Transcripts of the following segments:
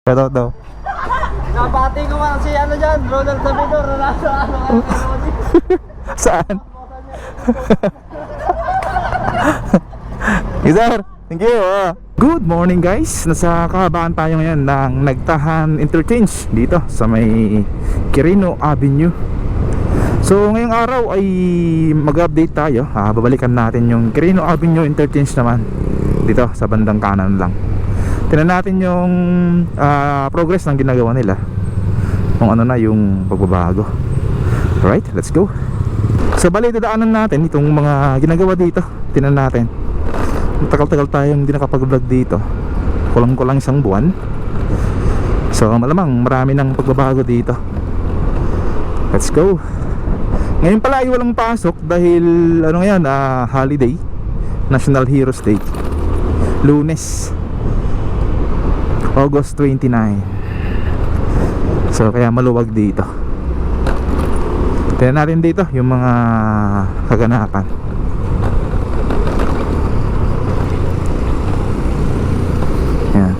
Shoutout daw. Nabati ko nga si ano dyan, Ronald Sabidor. Saan? Yes, sir. Thank you. Good morning guys. Nasa kahabaan tayo ngayon ng Nagtahan Interchange dito sa may Quirino Avenue. So ngayong araw ay mag-update tayo. Babalikan natin yung Quirino Avenue Interchange naman dito sa bandang kanan lang. Tingnan natin yung progress ng ginagawa nila, kung ano na yung pagbabago. Alright, let's go. So bali dadaanan natin itong mga ginagawa dito. Tingnan natin. Tagal-tagal tayong hindi nakapag-vlog dito. Kulang-kulang isang buwan. So malamang marami ng pagbabago dito. Let's go. Ngayon pala ay walang pasok dahil ano yan, holiday, National Heroes Day, Lunes, August 29. So kaya maluwag dito. Tingnan natin dito yung mga kaganapan. Yan.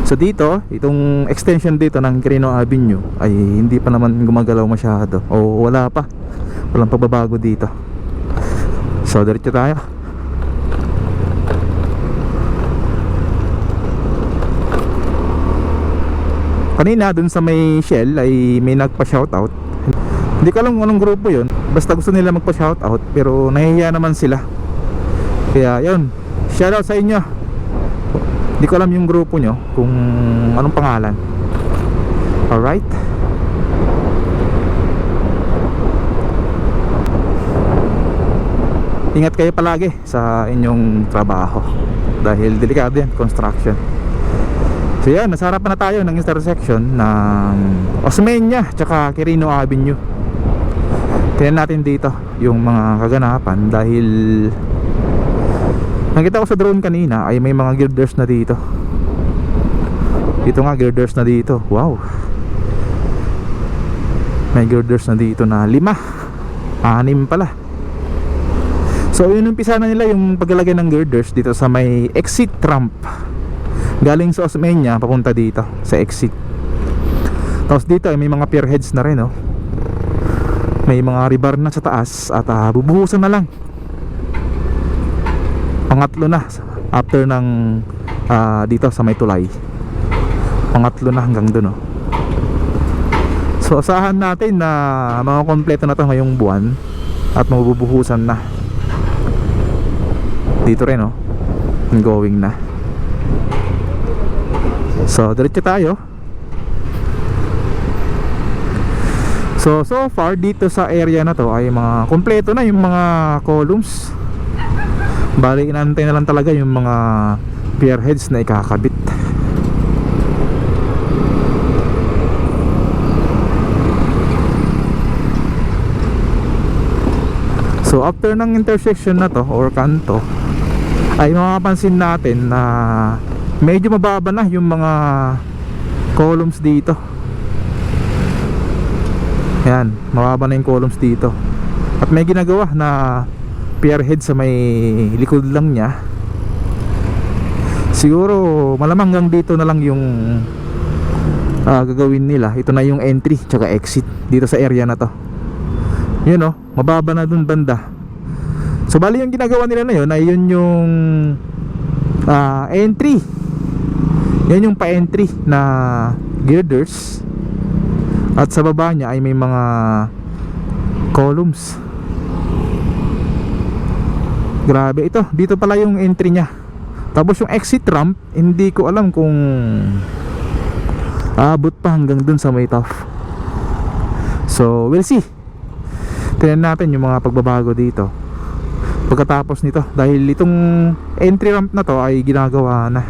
So dito, itong extension dito ng Quirino Avenue ay hindi pa naman gumagalaw masyado, o wala pa. Walang pagbabago dito. So diretso tayo. Kanina dun sa may Shell ay may nagpa-shoutout. Hindi ko alam kung anong grupo yun. Basta gusto nila magpa-shoutout, pero nahihiya naman sila. Kaya yun, shoutout sa inyo. Hindi ko alam yung grupo nyo kung anong pangalan. Alright. Ingat kayo palagi sa inyong trabaho dahil delikado yan, construction. So yan, nasa harapan na tayo ng intersection ng Osmeña tsaka Quirino Avenue. Tingnan natin dito yung mga kaganapan dahil nakita ko sa drone kanina ay may mga girders na dito. Dito nga, girders na dito. Wow, may girders na dito na 5, 6 pala. So yun, umpisa na nila yung paglalagay ng girders dito sa may exit ramp galing sa Osmeña papunta dito sa exit. Tapos dito ay may mga pier heads na rin, oh. May mga rebar na sa taas at bubuhusan na lang. Pangatlo na after ng dito sa may tulay. Pangatlo na hanggang dun, oh. So asahan natin na makakompleto na to ngayong buwan at mabubuhusan na dito rin, oh. Going na. So diretso tayo. So far dito sa area na to ay mga kompleto na yung mga columns. Bali inantay na lang talaga yung mga pier heads na ikakabit. So after ng intersection na to or kanto ay mapapansin natin na medyo mababa na yung mga columns dito. Yan, mababa na yung columns dito. At may ginagawa na pier head sa may likod lang niya. Siguro malamang hanggang dito na lang yung gagawin nila. Ito na yung entry tsaka exit dito sa area na to. Yun, oh, mababa na dun banda. So bali yung ginagawa nila na yun ay yun yung entry. Yan yung pa-entry na girders. At sa baba niya ay may mga columns. Grabe ito. Dito pala yung entry niya. Tapos yung exit ramp, hindi ko alam kung aabot pa hanggang dun sa may top. So we'll see. Tingnan natin yung mga pagbabago dito pagkatapos nito, dahil itong entry ramp na to ay ginagawa na.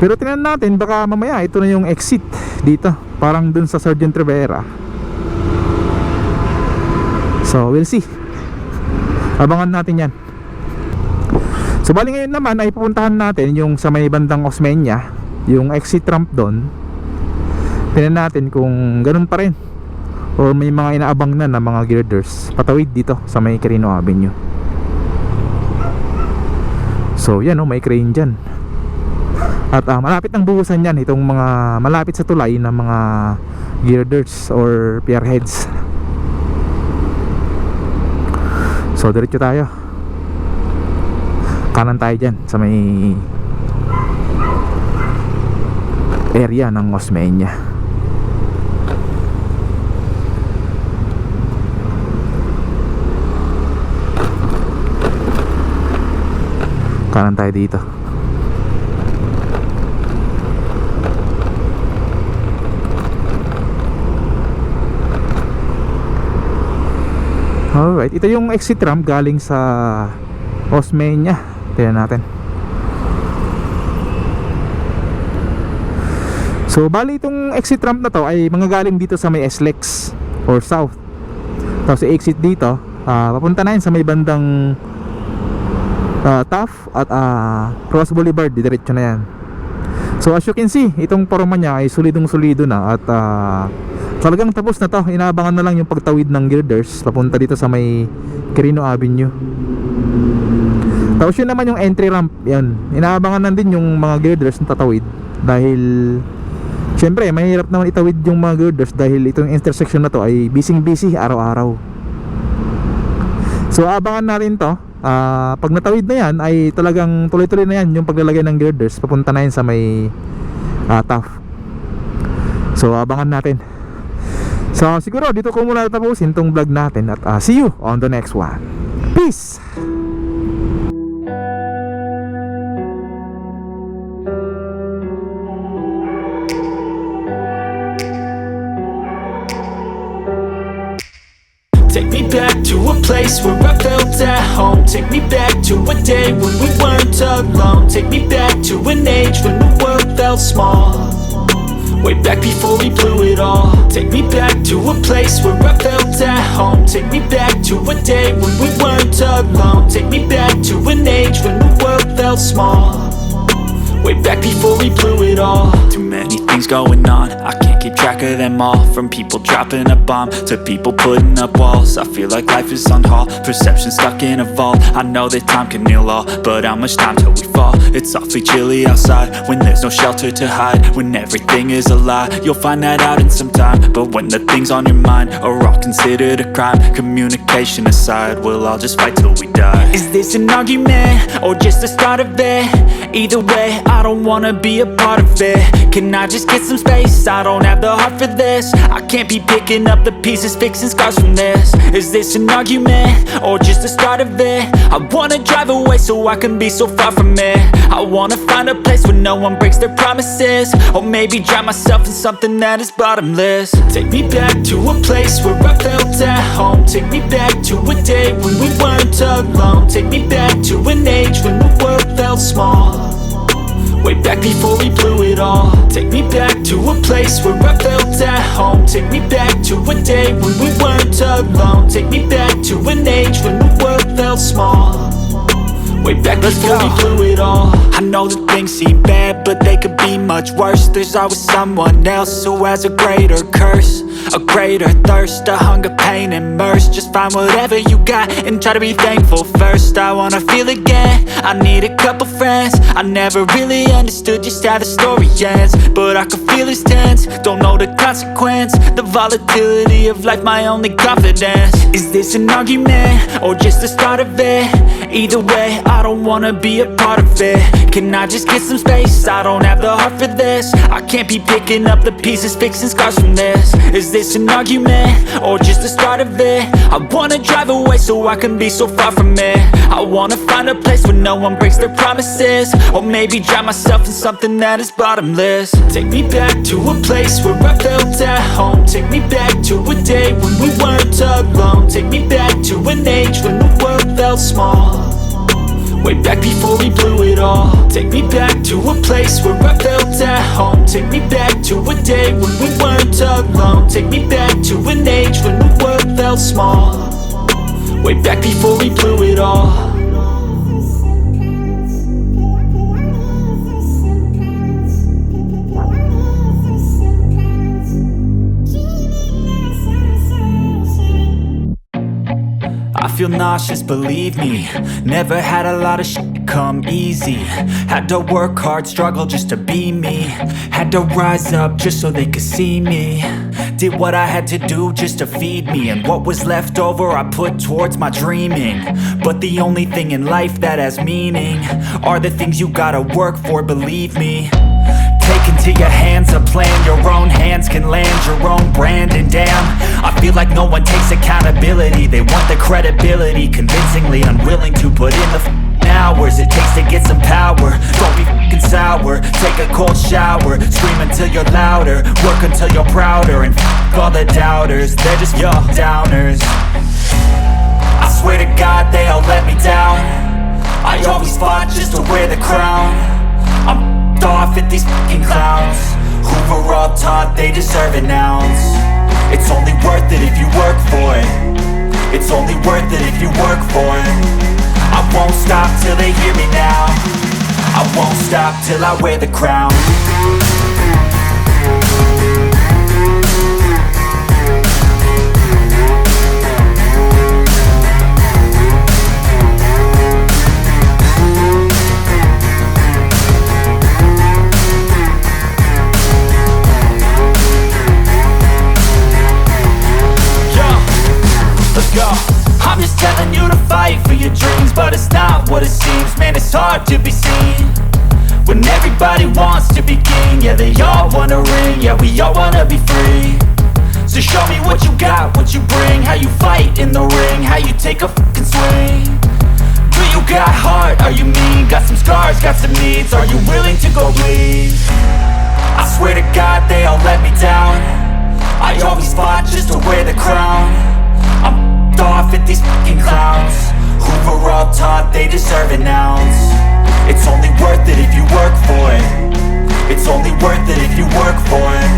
Pero tingnan natin, baka mamaya ito na yung exit dito, parang dun sa Sergeant Rivera. So we'll see. Abangan natin yan. So bali ngayon naman ay pupuntahan natin yung sa may bandang Osmeña, yung exit ramp doon. Tingnan natin kung ganun pa rin o may mga inaabang na mga girders patawid dito sa may Quirino Avenue. So yan, oh, may crane dyan. At malapit ng buhusan yan itong mga malapit sa tulay ng mga girders or pierheads. So diretso tayo, kanan tayo dyan sa may area ng Osmeña. Kanan tayo dito. Alright, ito yung exit ramp galing sa Osmeña. Tingnan natin. So bali itong exit ramp na to ay manggagaling dito sa may SLEX or South. Tapos i-exit dito, papunta na yun sa may bandang Taft at Ross Boulevard. Diretso na yan. So as you can see, itong porma niya ay solidong solido na. At talagang tapos na to. Inaabangan na lang yung pagtawid ng girders papunta dito sa may Quirino Avenue. Tapos yun naman yung entry ramp. Yan, inaabangan na din yung mga girders na tatawid. Dahil syempre mahirap naman itawid yung mga girders dahil itong intersection na to ay busy araw-araw. So abangan na rin to. Pag natawid na yan ay talagang tuloy-tuloy na yan yung paglalagay ng girders. Papunta na yan sa may Taft. So abangan natin. So siguro dito ko muna tapusin tong vlog natin. At see you on the next one. Peace! Take me back to a place where I felt at home. Take me back to a day when we weren't alone. Take me back to an age when the world felt small. Way back before we blew it all. Take me back to a place where I felt at home. Take me back to a day when we weren't alone. Take me back to an age when the world felt small. Way back before we blew it all. Too many things going on, I can't keep track of them all. From people dropping a bomb to people putting up walls. I feel like life is on hold, perception stuck in a vault. I know that time can heal all, but how much time till we fall? It's awfully chilly outside, when there's no shelter to hide. When everything is a lie, you'll find that out in some time. But when the things on your mind are all considered a crime, communication aside, we'll all just fight till we die. Is this an argument, or just the start of it? Either way, I don't wanna be a part of it. Can I just get some space? I don't have the heart for this. I can't be picking up the pieces, fixing scars from this. Is this an argument, or just the start of it? I wanna drive away so I can be so far from it. I wanna find a place where no one breaks their promises. Or maybe drown myself in something that is bottomless. Take me back to a place where I felt at home. Take me back to a day when we weren't alone. Take me back to an age when the world felt small. Way back before we blew it all. Take me back to a place where I felt at home. Take me back to a day when we weren't alone. Take me back to an age when the world felt small. Way back before we blew it all. I know that things seem bad, but they could be much worse. There's always someone else who has a greater curse, a greater thirst, a hunger, pain, and mercy. Just find whatever you got and try to be thankful first. I wanna feel again, I need a couple friends. I never really understood just how the story ends, but I can feel it's tense, don't know the consequence. The volatility of life, my only confidence. Is this an argument, or just the start of it? Either way, I don't wanna be a part of it. Can I just get some space? I don't have the heart for this. I can't be picking up the pieces, fixing scars from this. Is this an argument, or just the start of it? I wanna drive away so I can be so far from it. I wanna find a place where no one breaks their promises. Or maybe drown myself in something that is bottomless. Take me back to a place where I felt at home. Take me back to a day when we weren't alone. Take me back to an age when the world felt small. Way back before we blew it all. Take me back to a place where I felt at home. Take me back to a day when we weren't alone. Take me back to an age when the world felt small. Way back before we blew it all. I feel feel nauseous, believe me. Never had a lot of shit come easy. Had to work hard, struggle just to be me. Had to rise up just so they could see me. Did what I had to do just to feed me, and what was left over I put towards my dreaming. But the only thing in life that has meaning are the things you gotta work for, believe me. Take into your hands a plan, your own hands can land your own brand. And damn, I feel like no one takes accountability. They want the credibility, convincingly unwilling to put in the hours it takes to get some power. Don't be f***ing sour, take a cold shower. Scream until you're louder, work until you're prouder. And f*** all the doubters, they're just your downers. I swear to God they all let me down. I always fought just to wear the crown. I'm off at these fucking clowns who were all taught they deserve an ounce. It's only worth it if you work for it. It's only worth it if you work for it. I won't stop till they hear me now. I won't stop till I wear the crown. I'm just telling you to fight for your dreams, but it's not what it seems. Man, it's hard to be seen when everybody wants to be king. Yeah, they all wanna ring, yeah, we all wanna be free. So show me what you got, what you bring, how you fight in the ring, how you take a fucking swing. Do you got heart, are you mean? Got some scars, got some needs, are you willing to go bleed? I swear to God they all let me down. I always fought just to wear the crown. I'm off at these fucking clowns who were all taught they deserve an ounce. It's only worth it if you work for it. It's only worth it if you work for it.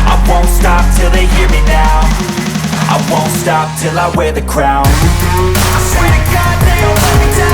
I won't stop till they hear me now. I won't stop till I wear the crown. I swear to God they all let me down.